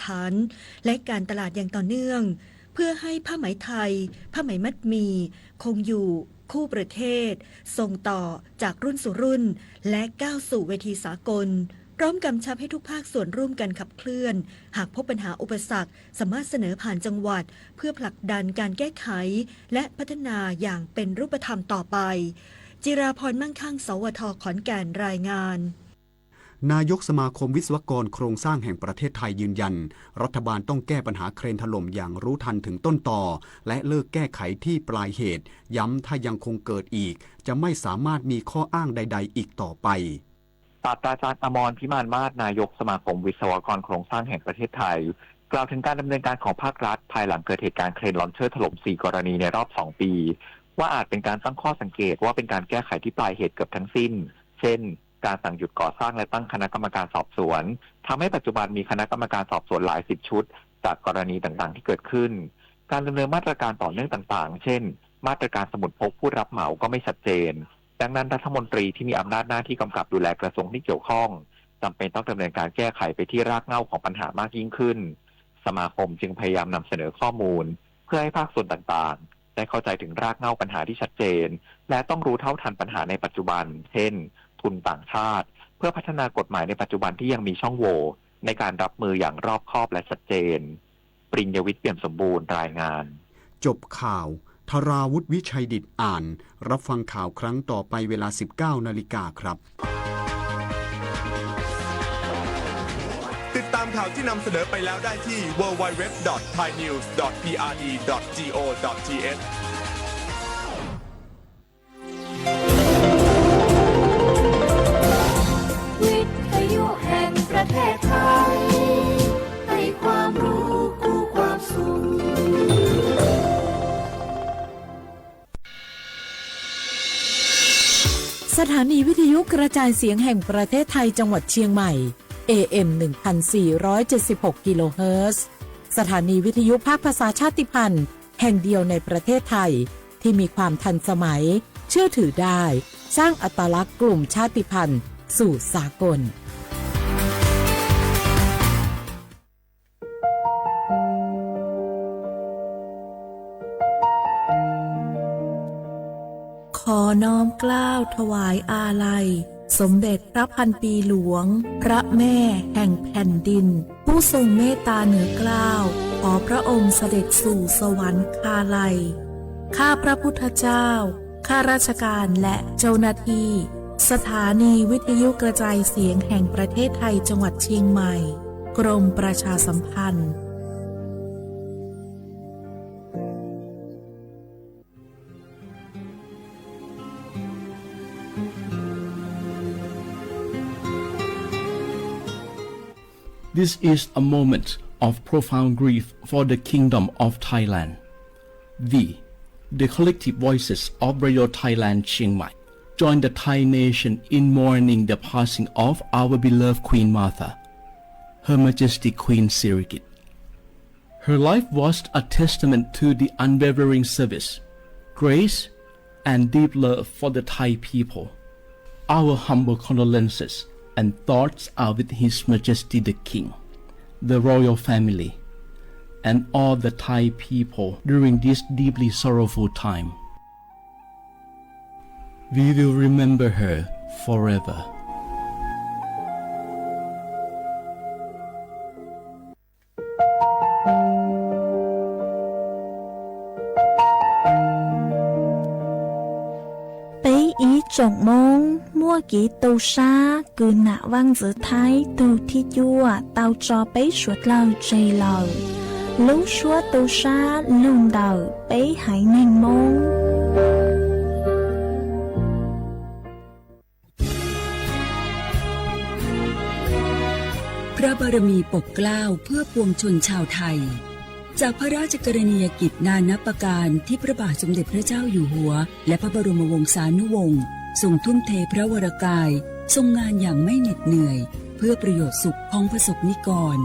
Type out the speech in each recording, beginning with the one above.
ฐานและการตลาดอย่างต่อเนื่องเพื่อให้ผ้าไหมไทยผ้าไหมมัดหมี่คงอยู่คู่ประเทศส่งต่อจากรุ่นสู่รุ่นและก้าวสู่เวทีสากลพร้อมกำชับให้ทุกภาคส่วนร่วมกันขับเคลื่อนหากพบปัญหาอุปสรรคสามารถเสนอผ่านจังหวัดเพื่อผลักดันการแก้ไขและพัฒนาอย่างเป็นรูปธรรมต่อไปจิราพรมั่งคั่งสวทขอนแก่นรายงานนายกสมาคมวิศวกรโครงสร้างแห่งประเทศไทยยืนยันรัฐบาลต้องแก้ปัญหาเครนถล่มอย่างรู้ทันถึงต้นตอและเลิกแก้ไขที่ปลายเหตุย้ำถ้ายังคงเกิดอีกจะไม่สามารถมีข้ออ้างใดๆอีกต่อไปศาสตราจารย์อมรพิมานมาศนายกสมาคมวิศวกรโครงสร้างแห่งประเทศไทยกล่าวถึงการดำเนินการของภาครัฐภายหลังเกิดเหตุการณ์เครนลอนเชอร์ถล่ม4 กรณีในรอบ 2 ปีว่าอาจเป็นการตั้งข้อสังเกตว่าเป็นการแก้ไขที่ปลายเหตุเกือบทั้งสิ้นเช่นการสั่งหยุดก่อสร้างและตั้งคณะกรรมการสอบสวนทำให้ปัจจุบันมีคณะกรรมการสอบสวนหลาย10 ชุดจากกรณีต่างๆที่เกิดขึ้นการดำเนินมาตรการต่อเนื่องต่างๆเช่นมาตรการสมุดพกผู้รับเหมาก็ไม่ชัดเจนดังนั้นรัฐมนตรีที่มีอำนาจหน้าที่กำกับดูแลกระทรวงที่เกี่ยวข้องจำเป็นต้องดำเนินการแก้ไขไปที่รากเหง้าของปัญหามากยิ่งขึ้นสมาคมจึงพยายามนำเสนอข้อมูลเพื่อให้ภาคส่วนต่างๆได้เข้าใจถึงรากเหง้าปัญหาที่ชัดเจนและต้องรู้เท่าทันปัญหาในปัจจุบันเช่นทุนต่างชาติเพื่อพัฒนากฎหมายในปัจจุบันที่ยังมีช่องโหว่ในการรับมืออย่างรอบคอบและชัดเจนปริญญวิทย์เปี่ยมสมบูรณ์รายงานจบข่าวธราวุฒิวิชัยดิษฐ์อ่านรับฟังข่าวครั้งต่อไปเวลา 19 นาฬิกาครับติดตามข่าวที่นำเสนอไปแล้วได้ที่ www.thainews.pre.go.thวิทยุแห่งประเทศไทยให้ความรู้คู่ความสุขสถานีวิทยุกระจายเสียงแห่งประเทศไทยจังหวัดเชียงใหม่ AM 1476 กิโลเฮิรตซ์สถานีวิทยุภาคภาษาชาติพันธุ์แห่งเดียวในประเทศไทยที่มีความทันสมัยเชื่อถือได้สร้างอัตลักษณ์กลุ่มชาติพันธุ์สู่สากลขอน้อมเกล้าถวายอาลัยสมเด็จพระพันปีหลวงพระแม่แห่งแผ่นดินผู้ทรงเมตตาเหนือเกล้าขอพระองค์เสด็จสู่สวรรคาลัยข้าพระพุทธเจ้าข้าราชการและเจ้าหน้าที่สถานีวิทยุกระจายเสียงแห่งประเทศไทยจังหวัดเชียงใหม่กรมประชาสัมพันธ์This is a moment of profound grief for the Kingdom of Thailand. The collective voices of Radio Thailand Chiang Mai join the Thai nation in mourning the passing of our beloved Queen Martha, Her Majesty Queen Sirikit. Her life was a testament to the unwavering service, grace, and deep love for the Thai people. Our humble condolences and thoughts are with His Majesty the King, the royal family, and all the Thai people during this deeply sorrowful time. We will remember her forever. Trọng mong mua kỹ tàu xa cứ nạ văn giữa thái tàu thi chua tàu cho bấy suốt lâu chây lâu lúc suốt tàu xa lùng đầu bấy hãy nên mong พระบารมีปกเกล้าเพื่อปวงชนชาวไทยจากพระราชกรณียกิจนานับประการที่พระบาทสมเด็จพระเจ้าอยู่หัวและพระบรมวงศานุวงศ์ทรงทุ่มเทพระวรกายทรงงานอย่างไม่เหน็ดเหนื่อยเพื่อประโยชน์สุขของประสบนิกร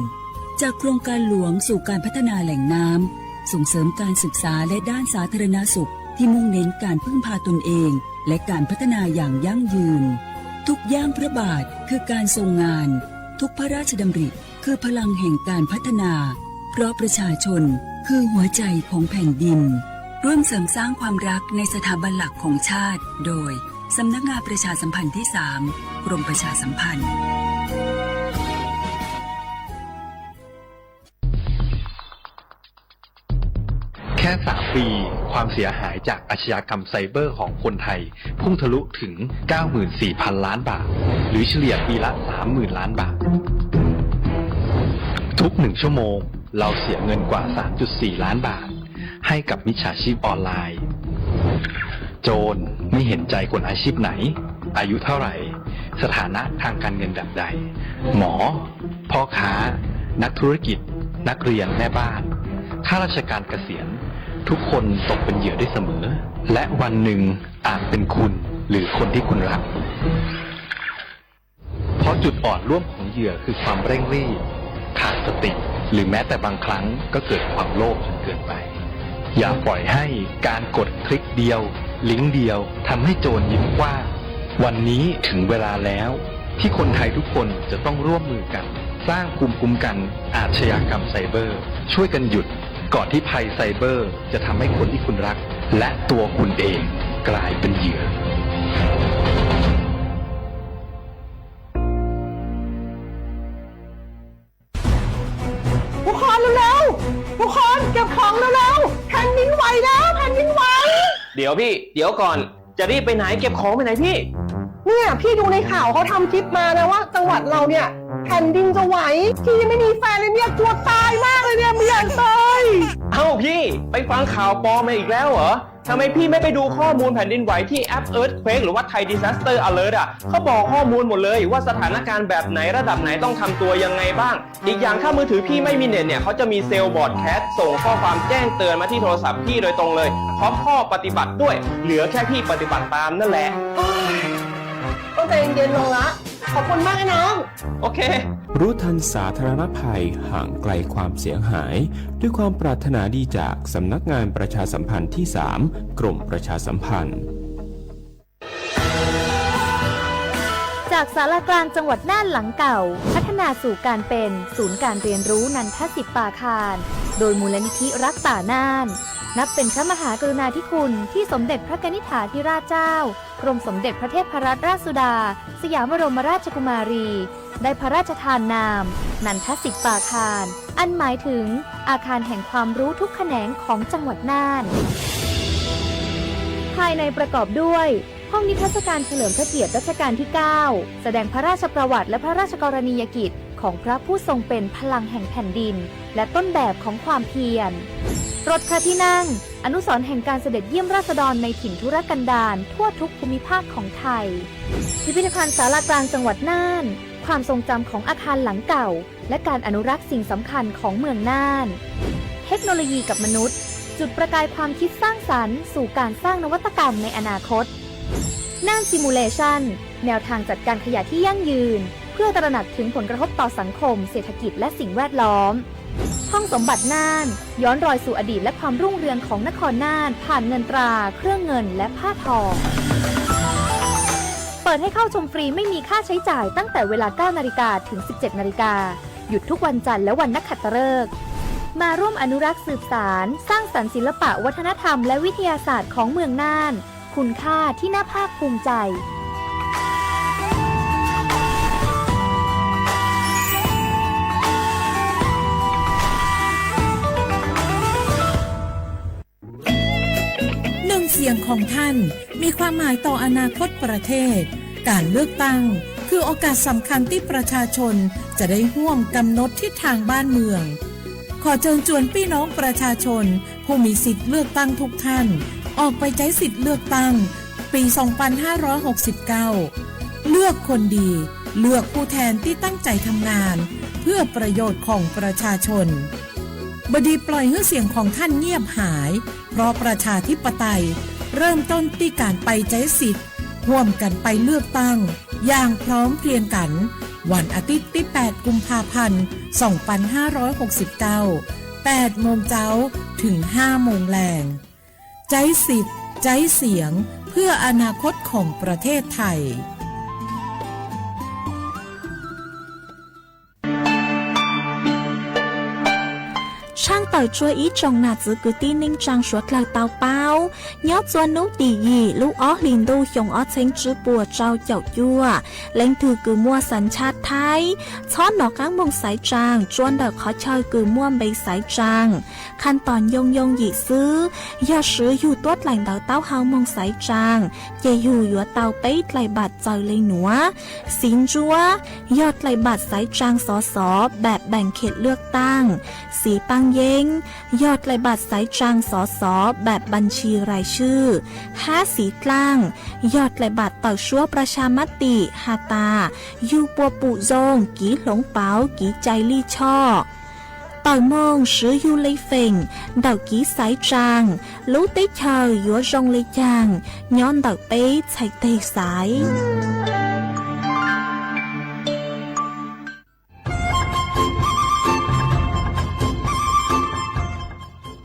จากโครงการหลวงสู่การพัฒนาแหล่งน้ำส่งเสริมการศึกษาและด้านสาธารณสุขที่มุ่งเน้นการพึ่งพาตนเองและการพัฒนาอย่างยั่งยืนทุกย่างพระบาทคือการทรงงานทุกพระราชดำริคื คือพลังแห่งการพัฒนา เพราะประชาชนคือหัวใจของแผ่นดิน ร่วมเสริมสร้างความรักในสถาบันหลักของชาติโดยสำนักงานประชาสัมพันธ์ที่ 3 กรมประชาสัมพันธ์ แค่ 3 ปีความเสียหายจากอาชญากรรมไซเบอร์ของคนไทยพุ่งทะลุถึง 94,000 ล้านบาทหรือเฉลี่ยปีละ 30,000 ล้านบาททุก1ชั่วโมงเราเสียเงินกว่า 3.4 ล้านบาทให้กับมิจฉาชีพออนไลน์โจรไม่เห็นใจคนอาชีพไหนอายุเท่าไหร่สถานะทางการเงินแบบใดหมอพ่อค้านักธุรกิจนักเรียนแม่บ้านข้าราชการเกษียณทุกคนตกเป็นเหยื่อได้เสมอและวันหนึ่งอาจเป็นคุณหรือคนที่คุณรักเพราะจุดอ่อนร่วมของเหยื่อคือความเร่งรีบขาดสติหรือแม้แต่บางครั้งก็เกิดความโลภจนเกินไปอย่าปล่อยให้การกดคลิกเดียวลิงก์เดียวทำให้โจรยิ้มกว้างวันนี้ถึงเวลาแล้วที่คนไทยทุกคนจะต้องร่วมมือกันสร้างภูมิคุ้มกันอาชญากรรมไซเบอร์ช่วยกันหยุดก่อนที่ภัยไซเบอร์จะทำให้คนที่คุณรักและตัวคุณเองกลายเป็นเหยื่อทุกคนเร็วๆทุกคนเก็บของเร็วๆแผ่นดินไหวแล้วแผ่นดินไหวเดี๋ยวพี่เดี๋ยวก่อนจะรีบไปไหนเก็บของไปไหนพี่เนี่ยพี่ดูในข่าวเขาทำคลิปมานะว่าจังหวัดเราเนี่ยแผ่นดินจะไหวพี่ยังไม่มีแฟนเลยเนี่ยกลัวตายมากเลยเนี่ยไม่อยากตาย เอ้าพี่ไปฟังข่าวปลอมมาอีกแล้วเหรอทำไมพี่ไม่ไปดูข้อมูลแผ่นดินไหวที่แอป Earthquake หรือว่า Thai Disaster Alert อ่ะเขาบอกข้อมูลหมดเลยว่าสถานการณ์แบบไหนระดับไหนต้องทำตัวยังไงบ้างอีกอย่างถ้ามือถือพี่ไม่มีเน็ตเนี่ยเขาจะมีเซลล์บอร์ดแคสส่งข้อความแจ้งเตือนมาที่โทรศัพท์พี่โดยตรงเลยพร้อมข้อปฏิบัติด้วยเหลือแค่พี่ปฏิบัติตามนั่นแหละต้องใจเย็นๆลงละขอบคุณมากนะน้องโอเครู้ทันสาธารณภัยห่างไกลความเสียหายด้วยความปรารถนาดีจากสำนักงานประชาสัมพันธ์ที่ 3 กรมประชาสัมพันธ์จากศาลากลางจังหวัดน่านหลังเก่าพัฒนาสู่การเป็นศูนย์การเรียนรู้นันทศิษย์ป่าคารโดยมูลนิธิรักป่าน่านนับเป็นพระมหากรุณาธิคุณที่สมเด็จพระกนิษฐาธิราชเจ้ากรมสมเด็จพระเทพรัตนราชสุดาสยามบรมราชกุมารีได้พระราชทานนามนันทศิษย์ป่าคารอันหมายถึงอาคารแห่งความรู้ทุกแขนงของจังหวัดน่านภายในประกอบด้วยห้องนิทรรศการเฉลิมพระเกียรติรัชกาลที่ 9 แสดงพระราชประวัติและพระราชกรณียกิจของพระผู้ทรงเป็นพลังแห่งแผ่นดินและต้นแบบของความเพียรรถพระที่นั่งอนุสรณ์แห่งการเสด็จเยี่ยมราษฎรในถิ่นทุรกันดารทั่วทุกภูมิภาคของไทยพิพิธภัณฑ์ศาลากลางจังหวัดน่านความทรงจำของอาคารหลังเก่าและการอนุรักษ์สิ่งสำคัญของเมืองน่านเทคโนโลยีกับมนุษย์จุดประกายความคิดสร้างสรรค์สู่การสร้างนวัตกรรมในอนาคตน่านซิมูเลชันแนวทางจัดการขยะที่ยั่งยืนเพื่อตระหนักถึงผลกระทบต่อสังคมเศรษฐกิจและสิ่งแวดล้อมห้องสมบัติน่านย้อนรอยสู่อดีตและความรุ่งเรืองของนครน่านผ่านเงินตราเครื่องเงินและผ้าทองเปิดให้เข้าชมฟรีไม่มีค่าใช้จ่ายตั้งแต่เวลา 9 นาฬิกาถึง 17 นาฬิกาหยุดทุกวันจันทร์และวันนักขัตฤกษ์มาร่วมอนุรักษ์สืบสานสร้างสรรค์ศิลปะวัฒนธรรมและวิทยาศาสตร์ของเมืองน่านคุณค่าที่น่าภาคภูมิใจเสียงของท่านมีความหมายต่ออนาคตประเทศการเลือกตั้งคือโอกาสสำคัญที่ประชาชนจะได้ร่วมกำหนดทิศทางบ้านเมืองขอเชิญชวนพี่น้องประชาชนผู้มีสิทธิ์เลือกตั้งทุกท่านออกไปใช้สิทธิ์เลือกตั้งปี 2569 เลือกคนดีเลือกผู้แทนที่ตั้งใจทำงานเพื่อประโยชน์ของประชาชนบดีปล่อยให้เสียงของท่านเงียบหายเพราะประชาธิปไตยเริ่มต้นที่การไปใช้สิทธิ์ร่วมกันไปเลือกตั้งอย่างพร้อมเพรียงกันวันอาทิตย์ที่ 8 กุมภาพันธ์ 2569 8 โมงเช้าถึง 5 โมงแลงใช้สิทธิ์ใช้เสียงเพื่ออนาคตของประเทศไทย ช่างต่อยช่วยอีจงหนาจือกุตีนิ่งจังสวดเลยเตาเป้ายอดจวนนุตียีลูกอ้อลินดูหยงอ้อเซ็งจื้อปัวเจ้าเจ้ายั่วเล่งถือกือมัวสัญชาติไทยช้อนหนอกก้างมงสายจางจวนเด็กขอเชยกือม่วมใบสายจางขั้นตอนยงหยีซื้อยอดซื้ออยู่ตัวไหลเตาเต้าเฮามงสายจางเยอยู่ยัวเตาไปไหลบัดจอยเลยหนัวสินจัวยอดไหลบัดสายจางสอสอแบบแบ่งเขตเลือกตั้งสีปังเยงยอดไหลบัดสายจางสอสอแบบบัญชีรายชื่อ5สีกลางยอดไหลบัดต่อชั่วประชามติฮาตายูปัวปุโจงกีหลงเปากีใจลี่ช่อต่อยมงซื้อยูเลยเฟ่งเดากีสายจางรู้ติเชยยัวจงเลยจางย้อนเดาเป๊ะใส่เตะสาย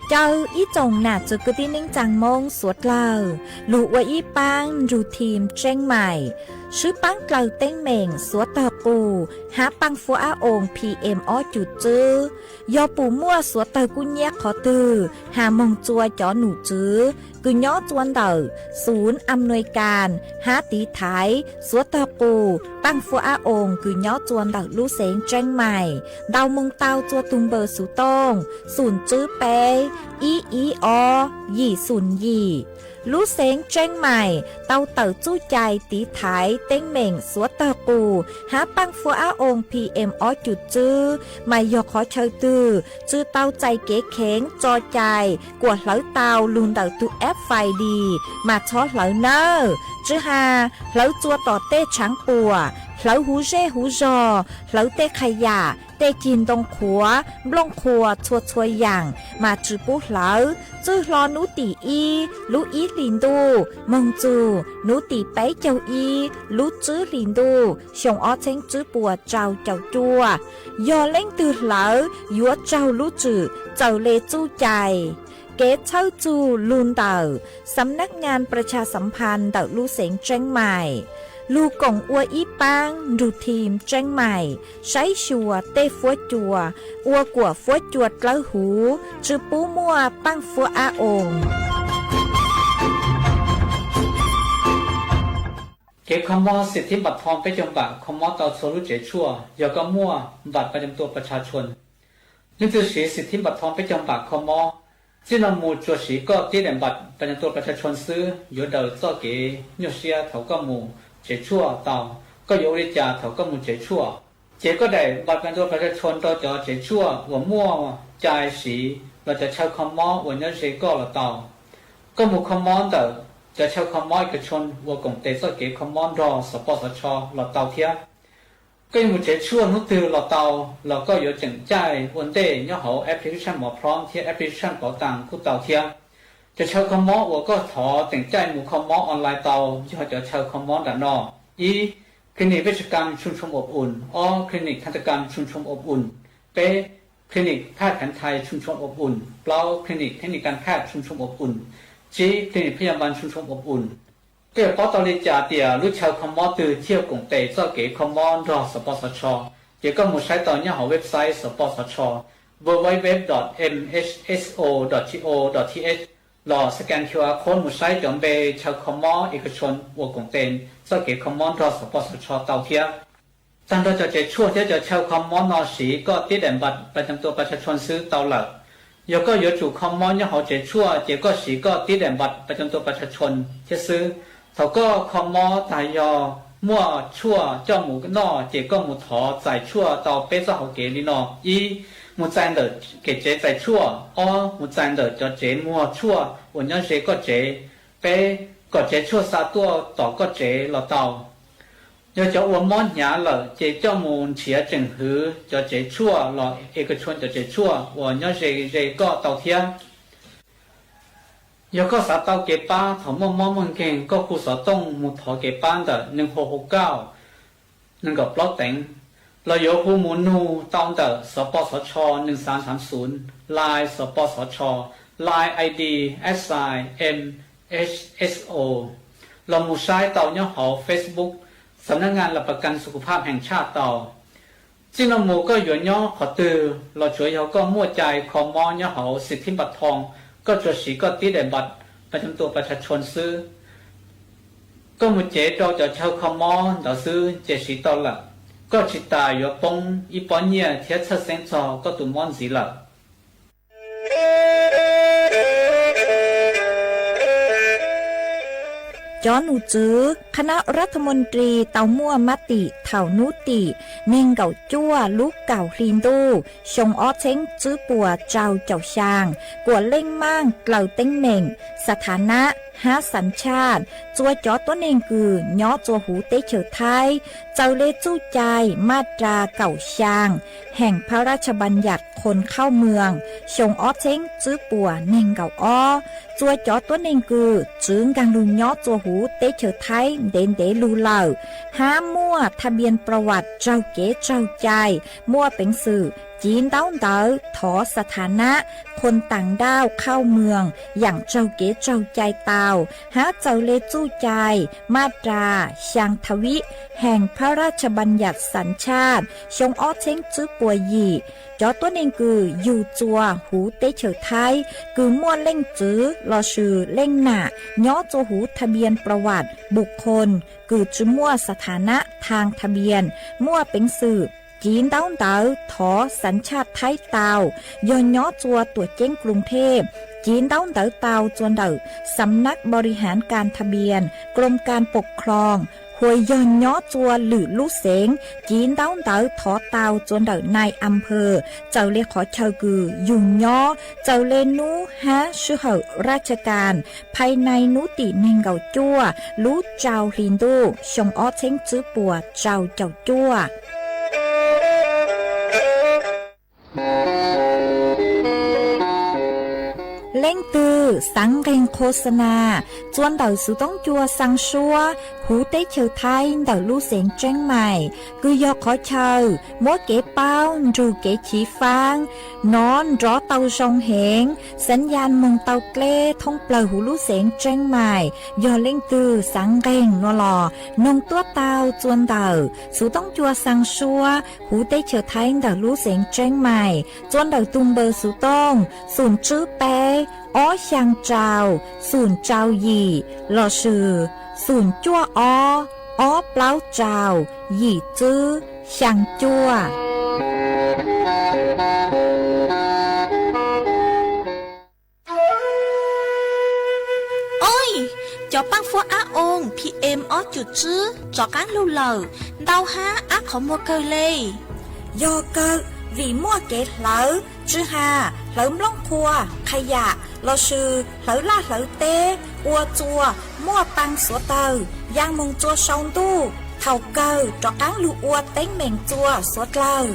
เจ้าอีจงหนาจุกตินิ่งจังมงสวดเล่าลูกว่าอีปังรูทีมเจ้งใหม่ชื่อปังเกลาเต้งเหม่งสวดตาปูหาปังฟัวอาอง PM อ้อจุดจื้อยอปูมั่วสวดเตอกุญแยกขอตือหามงจัวจอหนูจื้อกุญย้อจวนเดอศูนย์อำนวยการหาตีไทยสวดตาปูปังฟัวอาองกุญย้อจวนเดอลูเสงเจ้งใหม่ดาวมงเตาจัวตุงเบอร์สุตงศูนย์จื้อเปอีอยี่ศูนย์ยี่ลูเสงเจ้งใหม่เตาเต่าจู้ใจตีไถเต้งเหม่งสวดเตอปูหาปังฟัวอาอง PM อ้อจุดจื้อไม่ยอขอเชยตือจื้อเตาใจเก๋เข็งจอใจกวดเหลาเตาลุนเตาตุแอปไฟดีมาช้อเหลาเนอจื้อหาเหลาจัวต่อเต้ช้างปัวเหลาหูเร่หูจอเหลาเต้ขยะเต้กินตรงขัวบลงขัวชัวอย่างมาจื้อปุ๊เหลาจื้อรอนูตีอีลูอีลินดูมงจูนูตีไปเจ้าอีลูจื้อลินดูชงอ้อเช้งจื้อปัวเจ้าจัวยอเล่งตือเหลายัวเจ้าลูจื้อเจ้าเลจู้ใจเกตเช่าจูลุนเต่าสำนักงานประชาสัมพันธ์เต่าลูเสงเจ้งใหม่ลูกกงอัวอีปังดูทีมเจ้งใหม่ใช้ชัวเต้ฟัวจัวอัวกัวฟัวจวดกล้าหูจือปูมัวปังฟัวอาองเก็บคำว่าสิทธิบัตรทองไปจำกัดคำว่าต่อโซลุเจชั่วยาก็มั่วบัตรประจำตัวประชาชนนี่คือสิทธิบัตรทองไปจำกัดคำว่าที่เรามูจวดสีก็ที่เด่นบัตรประจำตัวประชาชนซื้ออยู่เดินต่อเก๋ยเสียเท่าก็มูเจชั่วเต่าก็อยู่ริจาเท่าก็มูเจชั่วเจก็ได้บัตรประจำตัวประชาชนต่อจอเจชั่วหัวมั่วใจสีเราจะใช้คำว่าวันนี้เสียก็เราเต่าก็มูคำว่าเต่าจะใช้คำว่าเอกชนวัวกงเตสเกคำว่ารอสปสชเราเต่าเทียก็ยังเจชั่วนุตือเราเต่าเราก็อยู่จังใจวันเดย์ย่อเขาแอปพลิเคชันหมอพร้อมเทียแอปพลิเคชันเป๋าตังคู่เต่าเทียจะใช้คำว่าวัวก็ถอแต่งใจหมู่คำว่าออนไลน์เต่าที่เขาจะใช้คำว่าด้านนอกอีคลินิกเวชกรรมชุมชนอบอุ่นออคลินิกทันตกรรมชุมชนอบอุ่นเปคลินิกแพทย์แผนไทยชุมชนอบอุ่นเปล่าคลินิกเทคนิคการแพทย์ชุมชนอบอุ่นจีคลินิกพยาบาลชุมชนอบอุ่นเกี่ยวกับตอนนี้จ่าเตียรู้ชาวคำว่าตือเที่ยวกงเตยเจ้าเก๋คำว่ารอสปสชเกี่ยวกับหมู่ใช้ตอนนี้ของเว็บไซต์สปสช www.mhso.go.th รอสแกน QR โค้ดหมู่ใช้จอมเบชาวคำว่าเอกชนวัวกงเตยเจ้าเก๋คำว่ารอสปสชเต่าเทียตั้งแต่จะช่วยที่จะชาวคำว่านอสีก็ติดแดนบัตรประจำตัวประชาชนซื้อเต่าหลัก有个有主คำว่าเนี่ยเขาเจชั่วเจก็สีก็ติดแดนบัตรประจำตัวประชาชนจะซื้อเขาก็คำว่าตายอมั่วชั่วเจ้าหมูนอเจก็หมูถอใจชั่วต่อเป๊ะเจ้าเขาเกลีนออีหมูใจเดอเกเจใจชั่วอ้อหมูใจเดอจะเจมั่วชั่ววันนี้เจก็เจเป๊ะก็เจชั่วซาตัวต่อก็เจเราเต่า要叫我们伢了，这叫我们企业整合，叫这错了，一个村叫这错，我要这个稻田，有个啥稻给巴，头毛毛们见个苦啥东木头给班的，能好好高，能够不顶，เรา有户母奴当的สปสช1330 Line สปสช Line ID SIMHSO เราหมู่ใช้เต่าเนี่ยหอ Facebookสำนักงานหลักประกันสุขภาพแห่งชาติต่อ จินมูก็อยู่ย่อขอตือเราช่วยเขาก็มั่วใจขอมอย่อเขาสิทธิบัตรทองก็จดสีก็ตีได้บัตรประจำตัวประชาชนซื้อก็มุเจเราจะเช่าขอมเราซื้อเจสีตอละก็ชิตาอยู่ปงอีปอนเนี่ยเทียชัดเซนซอก็ตุมอนสีละจอหนูจื้อคณะรัฐมนตรีเตามั่วมติเถ่านุติเน่งเก่าจั่วลูกเก่าคลีนดูชงอ้อเช้งจื้อปัวเจ้าเจ้าช่างกวดเล่งมั่งเกล่าเต้งเหม่งสถานะหาสัญชาติจัวจอตัวเองคือย้อจัวหูเตเฉอไทยเจ้าเลจู้ใจมาตราเก่าช่างแห่งพระราชบัญญัติคนเข้าเมืองชงอ้อเช้งจื้อปัวเน่งเก่าอ้อจัวจอตัวเองคือจื้งกังลุงย้อจัวหูเตเฉอไทยเด่นเดลูเหล่าห้ามั่วทะเบียนประวัติเจ้าเก๋เจ้าใจมั่วเป็นสื่อจีนเต้าเต๋อถอสถานะคนต่างด้าวเข้าเมืองอย่างเจ้าเก๋เจ้าใจเตาหาเจ้าเลจู้ใจมาตราชางทวิแห่งพระราชบัญญัติสัญชาติชงอ้อเช้งจื้อปัวหยี่จอตัวเองคืออยู่จัวหูเตเฉอไทยคือมั่วเล่งจื้อรอชื่อเล่งหน้าย้อจัวหูทะเบียนประวัติบุคคลคือจื้อมั่วสถานะทางทะเบียนมั่วเป็นสื่อจีนเต้าเต๋อถอสัญชาติไทยเตาย้อนย้อจัวตัวเจ้งกรุงเทพจีนเต้าเต๋อเตาจวนเต๋อสำนักบริหารการทะเบียนกรมการปกครองหวยย้อนย้อจัวหรือลู่เสงจีนเต้าเต๋อถอเตาจวนเต๋อนายอำเภอเจ้าเลขอเชอกือยุ่งย้อเจ้าเลนูฮะชื่อเหอราชการภายในนุติเนงเก่าจัวลู่เจ้าลินดูชงอ้อเช้งจื้อปัวเจ้าจัวเล่งตือสังเรงโฆษณาจวนเต่าสุต้องจัวสังชัวหูเต้เฉอไทยเต่าลู่เสียงเจ้งใหม่คือยอกขอเชอมัวเก๋เป้าจูเก๋ฉีฟางนอนรอเต่าชงเหงสัญญาณมงเต่าเกล้ท่องเปล่าหูลู่เสียงเจ้งใหม่ยอเล่งตือสังเรงนัวหลอนงตัวเต่าจวนเต่าสุต้องจัวสังชัวหูเต้เฉอไทยเต่าลู่เสียงเจ้งใหม่จวนเต่าตุงเบอร์สุต้องศูนย์จื้อแปอ้อช่างเจ้าศูนย์เจ้าหยี่หล่อชื่อศูนย์จั่วอ้อเปล่าเจ้าหยี่จื้อช่างจั่วโอ้ยจอปังฟัวอาองพีเอ็มอ้อจุดจื้อจอการลู่เหล่าดาวฮาอาขอมัวเกยเลยโยเกอvì mua kẹt lỡ chứ hà lỡ lông khua khai dạ lo sư lỡ la lỡ tê ua chua mua tăng số tờ giang mông chua sông tu thầu cơ trọ cán lu ua tén mèn chua số lờ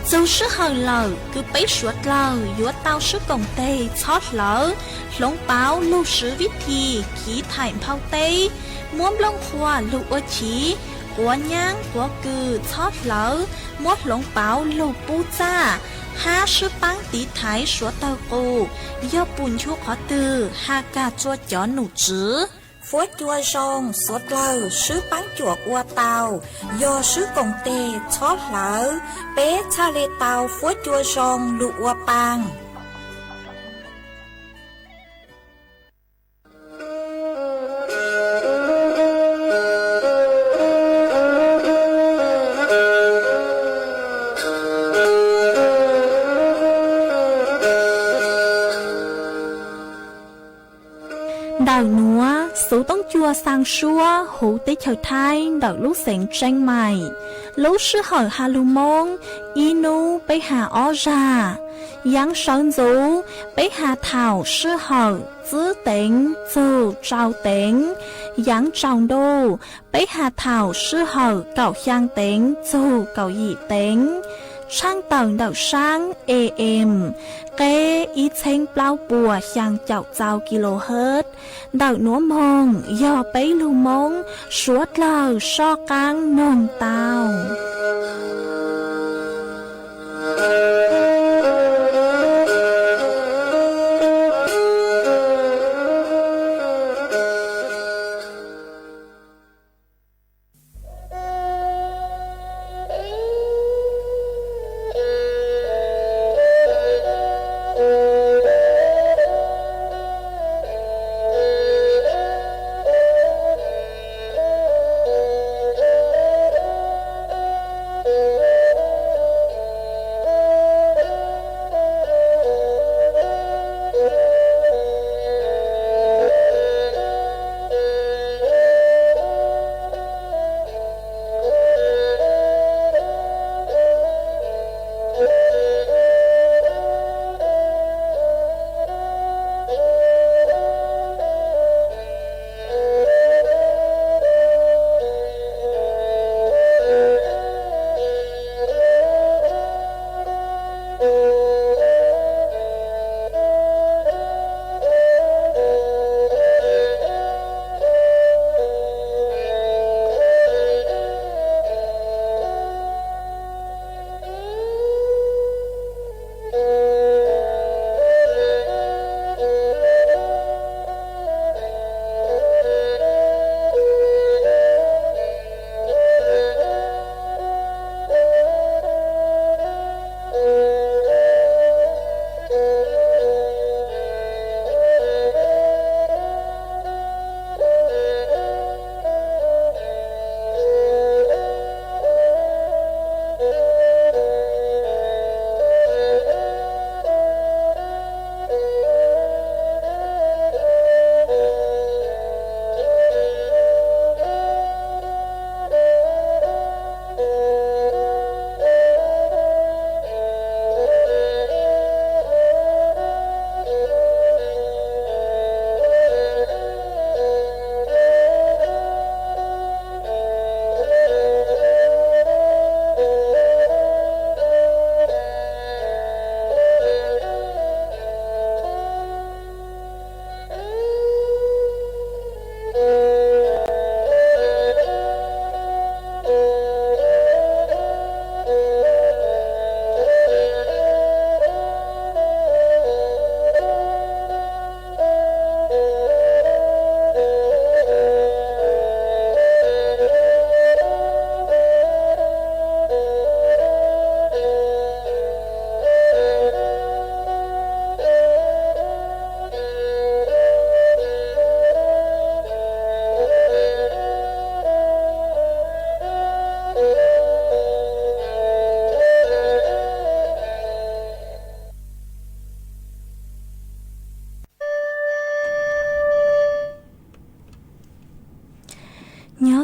dù sư hờ lờ cứ bấy suốt lờ dúa tao sư cổng tê chót lỡ lông báo lưu sư viết thì khí thải phao tê muốn lông khua lu ua chí của nhang của cừ chót lỡ mốt lông báo lưu bu cha ha sư băng tí thái số tàu cô do bùn chua khó từ ha ca chua chó nụ chứ phốt chua sông số lờ sư băng chuột ua tàu do sư cổng tê chót lỡ bé cha lê tàu phốt chua sông lụ ua băng đào núa số tông chua sang xua hủ tế chào thai đào lúc sẹn tranh mày lúc sư hỏi hà lưu mông inu bế hà ó ra yang sơn dũ bế hà thảo sư hỏi giữ tính dù trao tính yang trọng đô bế hà thảo sư hỏi cậu giang tính dù cậu dị tính sang tầng đảo sang em kế ý chênh bao bùa sang chào chào kHz đảo núa mông do bấy lưu mông suốt lờ so căng nông tàu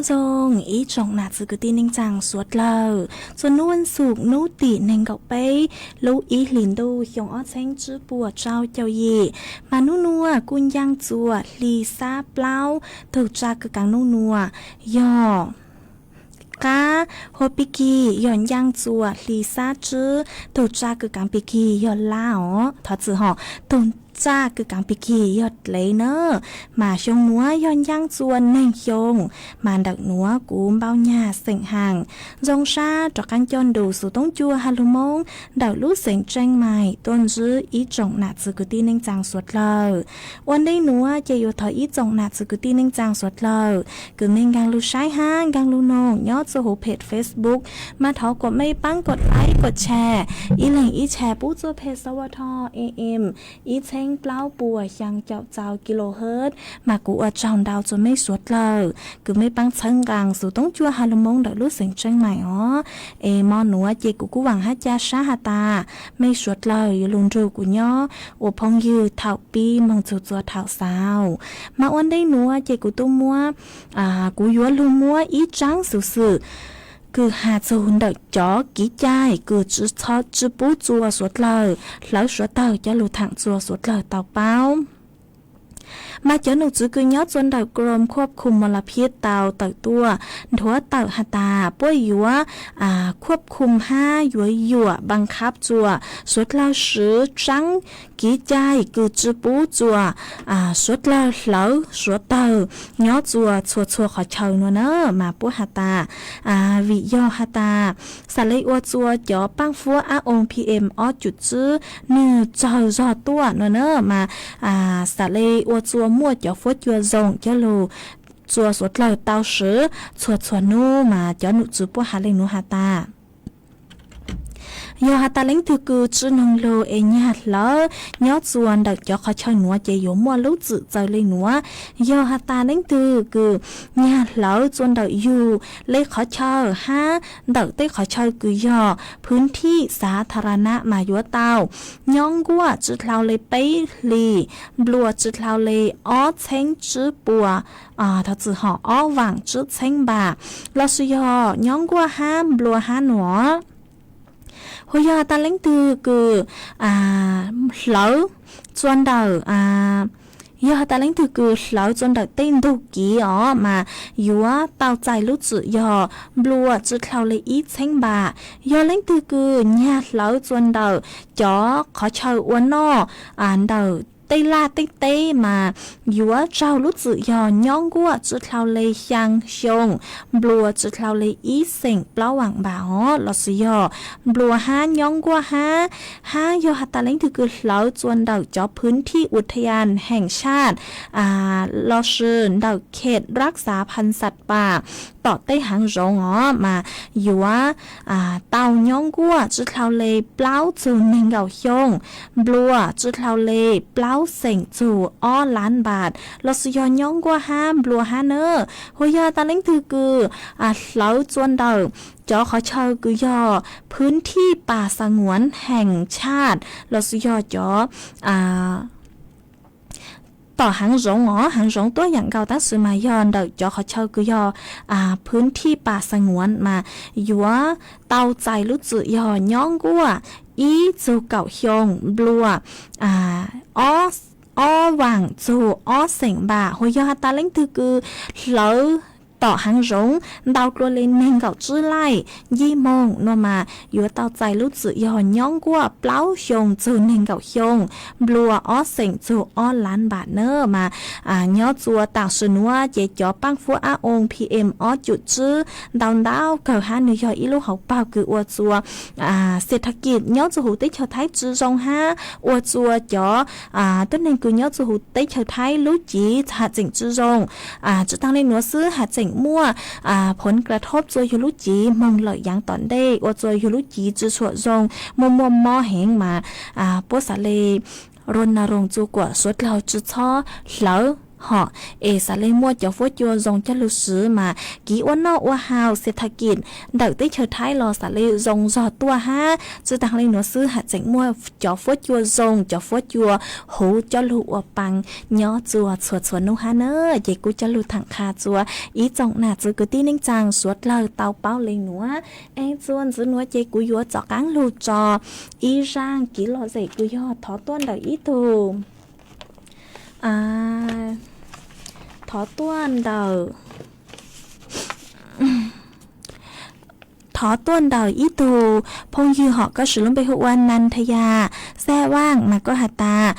จงอีจงหนาจือกตีนิงจังสวดเลอจนนวนสุกนูตีเนงเกาไปลูอีหลินดูยงอ้อเชงจื้อปัวเจ้าเจ้ายีมานูนัวกุนยังจัวลีซาเปล่าถูกจากกังนูนัวยอกาโฮปิกีย้อนยังจัวลีซาจื้อถูกจากกังปิกีย้อนล่าอ๋อถอดจื้อหอตุนจ้าคือกังปิกียอดเลยเนอมาชงนัวย้อนย่างจวนในชงมาดักนัวกูมเบาหญ้าเสียงห่างจงชาจอกกันจนดูสู่ต้องจัวฮาลุมงดาวลู่เสียงแจ้งใหม่ต้นจื้ออีจงหนาจือกุตีนิงจางสวดเลยวันได้นัวจะอยู่ถอยอีจงหนาจือกุตีนิงจางสวดเลยกึ่งเมงกังลู่ใช้ห้างกังลู่นงยอดสู่หูเพจ Facebook มาถอกดไม่ปั้งกดไลค์กดแชร์อีเหล่งอีแชร์ปู้จัวเพจสวทAM อีเชงเปล่าปัวยังเจ้ากิโลเฮิรตซ์มากูอจองดาวจนไม่สวดเลยคือไม่ปังเชิงกลางสู่ต้องจัวฮาลุมงดอกรู้เสียงเชิงใหม่อ๋อมอหนัวเจกูหวังฮัจจาชาฮาตาไม่สวดเลยลุงจูกูย่ออวพงยืเท่าปีมองจัวเท่าสาวมาวันได้หนัวเจกูตุ้มมัวกูยัวลุงมัวอีจังสื่อคือหาจูนเด็กจ๋อกี่ใจคือจื้อทอดจื้อปูจัวสวดเลยแล้วสวดเต่าจะหลุดทางจัวสวดเลยเต่าเป้ามาเจอหนูจื้อคือยอดจนเด็กกรมควบคุมมลพิษเต่าตัวถัวเต่าหาตาป่วยยัวควบคุมยัวบังคับจัวสวดเราซื้อจังกี่ใจคือจื้อปูจัวสวดเราแล้วสวดเต่ายอดจัวชัวขอเชิญเนอะมาป่วยหาตาวิยอหาตาสาเลยอวดจัวจ่อปังฟัวองค์PM ออจุดจื้อเนื้อเจ้าจอตัวเนอะมาสาเลยอวดจัวมั่วจ่อฟัวจัวจงจะรูจัวสวดเราเต้าซื้อชัวนู่มาจ่อหนุจื้อป่วยหาเลยหนูหาตายอหาตาเล้งถือกูจื้อนงโลเอ็นยาดแล้วยอดส่วนดักยอเขาเชิญหนัวเจยมัวรู้จื้อใจเลยหนัวยอหาตาเล้งถือกูยาดแล้วจนดักอยู่เลยขอเชิญดักได้ขอเชิญกูยอพื้นที่สาธารณะมายัวเต้าย่องกัวจื้อเราเลยไปลีบลัวจื้อเราเลยอ้อเช้งจื้อปัวถ้าจื้อห่ออ้อหวังจื้อเช้งบาเราสุยอย่องกัวห้ามบลัวห้าหนัวหัวยาตาเล้งตือคือเหลาจวนเดายาตาเล้งตือคือเหลาจวนเดาเต้นดูกี้มายัวเตาใจรู้จือยอบลัวจื้อเขาเลยอีเช้งบายอเล้งตือคือญาเหลาจวนเดาจ๋อขอเชิญอ้วนนอเดาเตลาเต้มายัวเจ้ารู้จือยอย่องกัวจื้อเขาเลยยังชงบลัวจื้อเขาเลยอีเสียงเปล่าหวังบ่าลอสิยอบลัวย่องกัวห้ายอหัตตาเล้งถือคือเหลาจวนเดาจอพื้นที่อุทยานแห่งชาติลอชินเดาเขตรักษาพันธุ์สัตว์ป่าต่อเต้หางจงมายัวเต่าย่องกัวจื้อเขาเลยเปล่าจูนเนงเกาชงบลัวจื้อเขาเลยเปล่าเสียงจูล้านบาทลอสยอนย่องกัวห้ามบลัวห้าเนอหัวยาตาเล้งถือคือเหลาจวนเดาจอขอเชิญกุยอพื้นที่ป่าสงวนแห่งชาติลอสยอจอต่อหางจงหางจงตัวอย่างเก่าตั้งสือมายอนเดาจอขอเชิญกุยอพื้นที่ป่าสงวนมายัวเตาใจรู้จือยอย่องกัวอีจูเก่าชงบลัวอ้อหวังจูอ้อเสียงบ่าหัวยาตาเล้งตือคือเหลาต่อหางจงดาวกลัวเลนเนงเก่าจื้อไล่ยี่โมงนัวมาอยู่เตาใจรู้จือยอย่องกัวเปล่าชงจูเนงเก่าชงบลัวอ้อเสียงจูอ้อล้านบาทเนอมาย่อจัวต่างสนัวเจจ่อปังฟัวองค์ PM อ้อจุดจื้อดาวเก่าหาหนึ่งยออีลูกเขาเป่าคืออวจัวเศรษฐกิจย่อจูหูเต้เฉาไทยจื้อจงห้าอวจัวจ่อต้นเนงคือย่อจูหูเต้เฉาไทยรู้จีหาจิงจื้อจงจะตั้งในหนัวซื้อหาจิงมั่วผลกระทบจอยยูรุจีมองเลยอย่างตอนได้ว่าจอยยูรุจีจื้อสวดจงมัวมอแหงมาปัวสาเลรณรงค์จูกว่าสวดเราจื้อช่อเหลา họ sẽ lên mua cho phố chùa dùng cho lưu sử mà kỹ ôn nọ ua hào sẽ thật kiện đợi tới chờ thái lò sẽ lên dùng giò tua ha chứ tăng lên nó sư hạt chỉnh mua cho phố chùa dùng cho phố chùa hú cho lưu ua bằng nhỏ chùa chuột chuột nô ha nơ vậy cú cho lưu thẳng kha chùa ý trọng nà chứ cứ tin ninh chàng suốt lời tàu bao lên nữa em chuồn chứ nữa chơi cú yếu cho cán lưu cho ý rang kỹ lò dậy cú yếu thó tuôn đợi ý tù thó tuôn đầu thó tuôn đầu ý tù phong dư họ có sử dụng bê hộ quan năn thầy à xe vang mà có hạt tà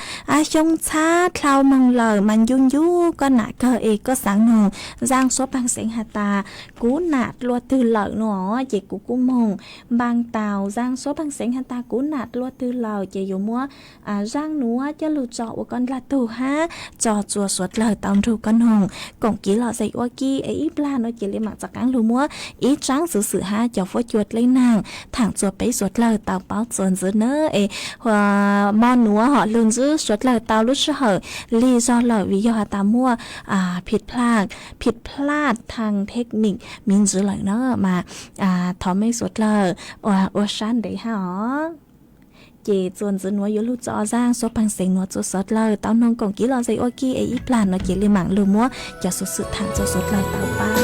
trong chá thao mong lời mà dung dú có nạ cơ có sáng nụ giang số bằng sinh hạt tà cú nạt lua tư lợi nó chỉ cú mong bằng tàu giang số bằng sinh hạt tà cú nạt lua tư lợi chỉ dù mua giang núa cho lù trọ của con là tù ha cho chùa suốt lời tàu rù con hùng cổng ký lọ dậy qua kia ý pla nó chỉ lên mặt giặc cán lù mua ý trắng sự ha cho phố chuột lên nàng thẳng chuột bấy suốt lời tàu báo chuột dưới nơ mòn núa họ luôn giữ suốt lời tàu lúc sơ hở lý do lời vì do ta muaผิดพลาดทางเทคนิคมินซื้อเลยเนอะมาทอไม่สุดเลยว่าชันได้ฮะchị chuồn dưới núi yếu lút rõ ràng số bằng sinh nó cho sót lời tao nông còn kỹ lo dây ô kia ấy plan nó chỉ liên mạng lưu múa cho số sự thẳng cho sót lời tao báo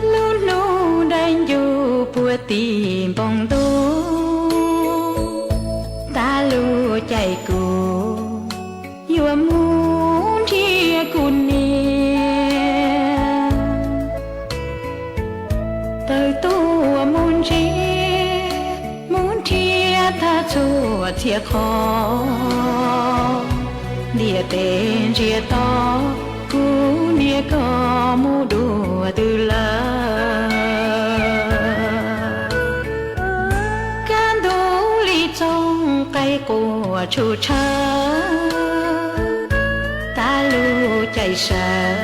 lu lu đang du bùa tìm bông đô ta lu chạy cù yêu muốn chia cùn muốn chia ta chua chia khó địa tên chia to cú nia có mu đùa từ lơ can đủ lý trong cây của chủ cha ta lu chạy sợ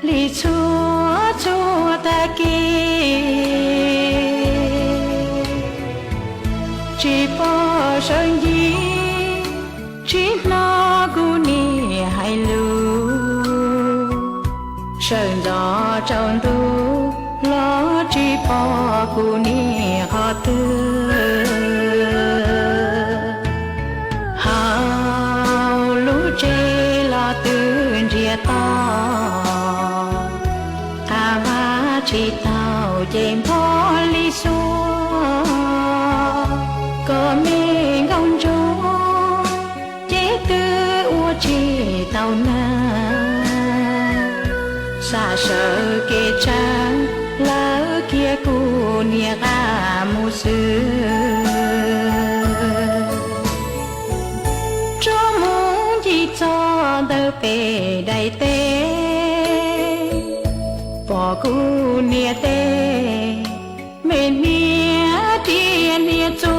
lý chúa ta kia chỉ bỏ sơn gì chỉ lo cú ni hay lu sơn gió trong tu lo chỉ bỏ cú ni khó tư hào lu chê lo tư ria to à chỉ tao chém bỏ lý xua có mình ông chú chế tư ua chỉ tao na xa sợ kê trang lỡ kia cu nia ga mu sư cho muốn chỉ cho đỡ về đầy tê bỏ cu nia tê mình nia tia nia chú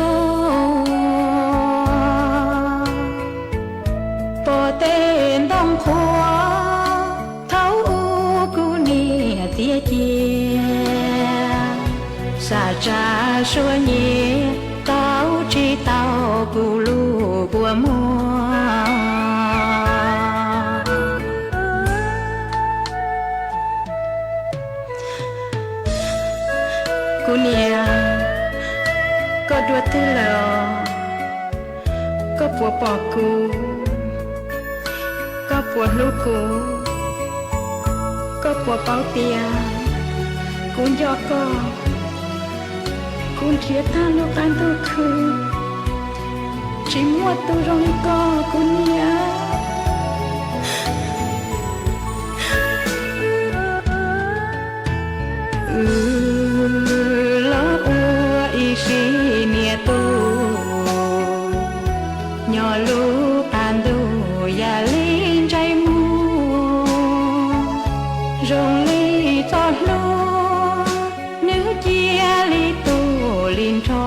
bỏ tên đông khóa thấu u cu nia tia chia xa cha xua nhẹ tao chỉ tao cu lu của mua cu nia có đua tư lờ có bùa bỏ cu có bùa lu cu có bùa bao tia cũng do cũng chia ta lúc ăn tôi khứ chỉ mua tôi rong co cũng nhớ lo ua y si nia tu nhỏ lu pan du ya lên trái mu rong li cho lu nếu chia li tu linh cho